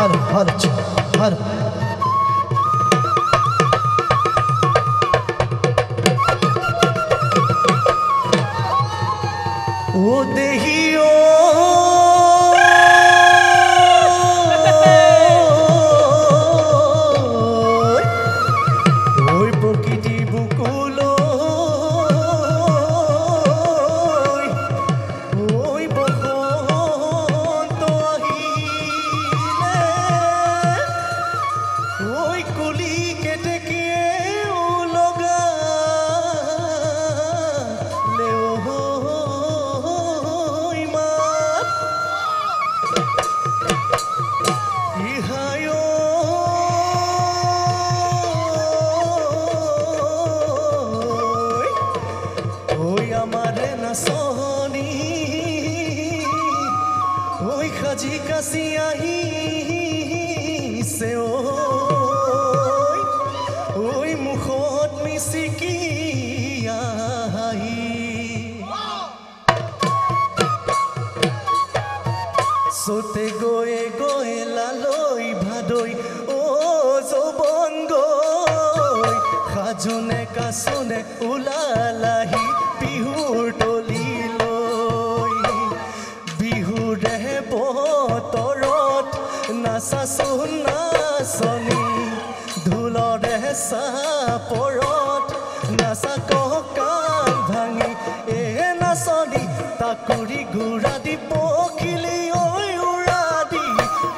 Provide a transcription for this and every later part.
हर ओ देहियो ओई प्रकृति बुकुलो ओई बसंत আহিলে ओई कुली केतेकिए उलगा जी कसी आही से ओई मुखत मिसिकी आही सोते गोए गोए लालई भादई ओ जौबन गई खाजुने कासुने उलालाही बिहुर टली बतरत नाचाचोन नाचनी ढोलरे चापरत नाचा ककाल भाঙি এ নাচনী তাকুৰি ঘূৰা দি পখিলি ঐ উৰা দি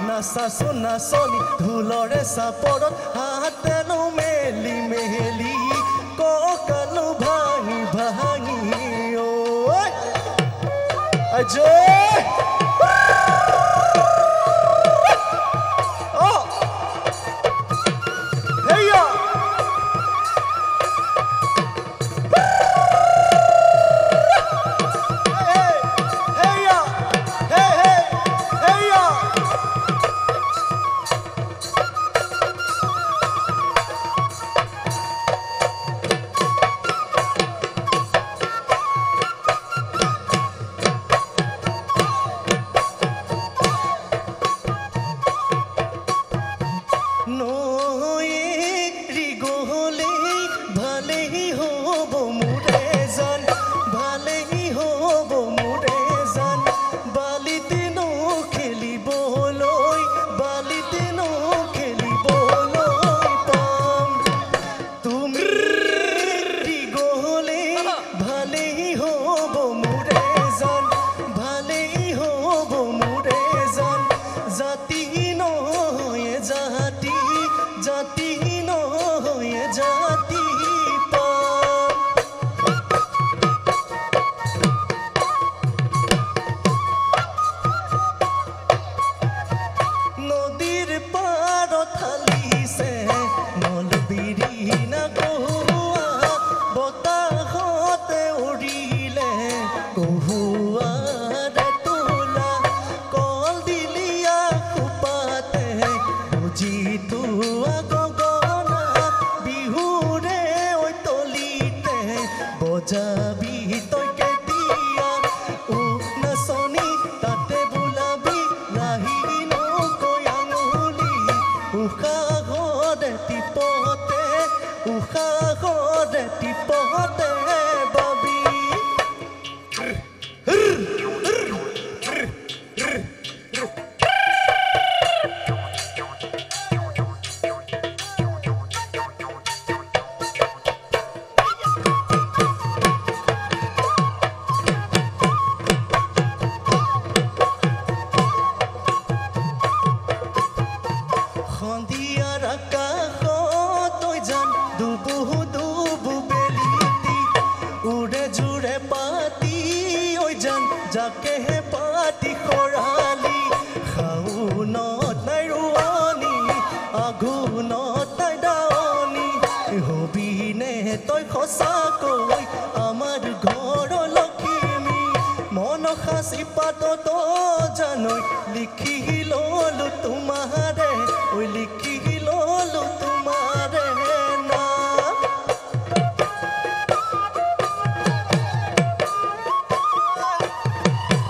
নাচাচোন নাচনী ঢোলৰে চাপৰত হাতেনো মেলি মেলি ককালো ভাঙি ভাঙি ঐ Ajay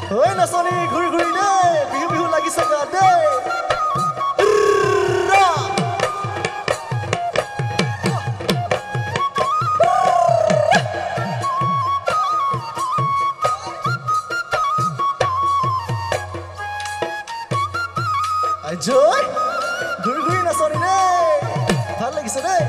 Oi, nações, guri guri, bihu bihu lagi saja, deh. আজয় ঘূৰি ঘূৰি নাচনি দেই ভাল লাগিছে দেই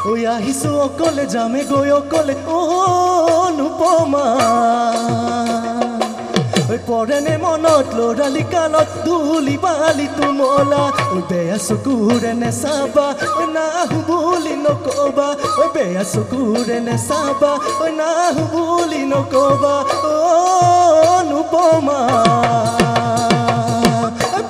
ঐ আহিছো অকলে যামে গৈ অকলে অনুপমা ঐ পৰেনে মনত লৰালি কালত ধূলি বালি তুমলা ঐ বেয়া চকুৰে নেচাবা ঐ নাহো বুলি নকবা ঐ বেয়া চকুৰে নেচাবা ঐ নাহো বুলি নকবা অনুপমা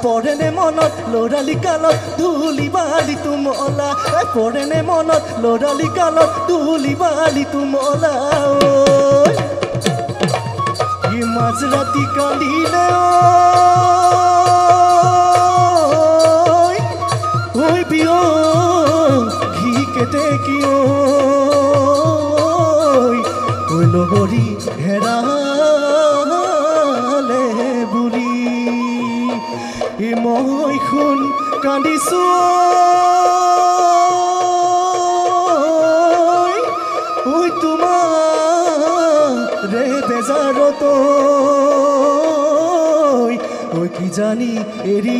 পৰেনে মনত লৰালি কালত ধূলি বালি তুমলা পৰেনে মনত লৰালি কালত ধূলি বালি তুমলা ই মাঝ ৰাতি কান্দিলে ঐ বিয় ঘি কেতে কিয় ঐ লগৰী হেৰালে বুলি মই শুন কান্দিছো ঐ তোমাৰে বেজাৰত ঐ কি জানি এৰি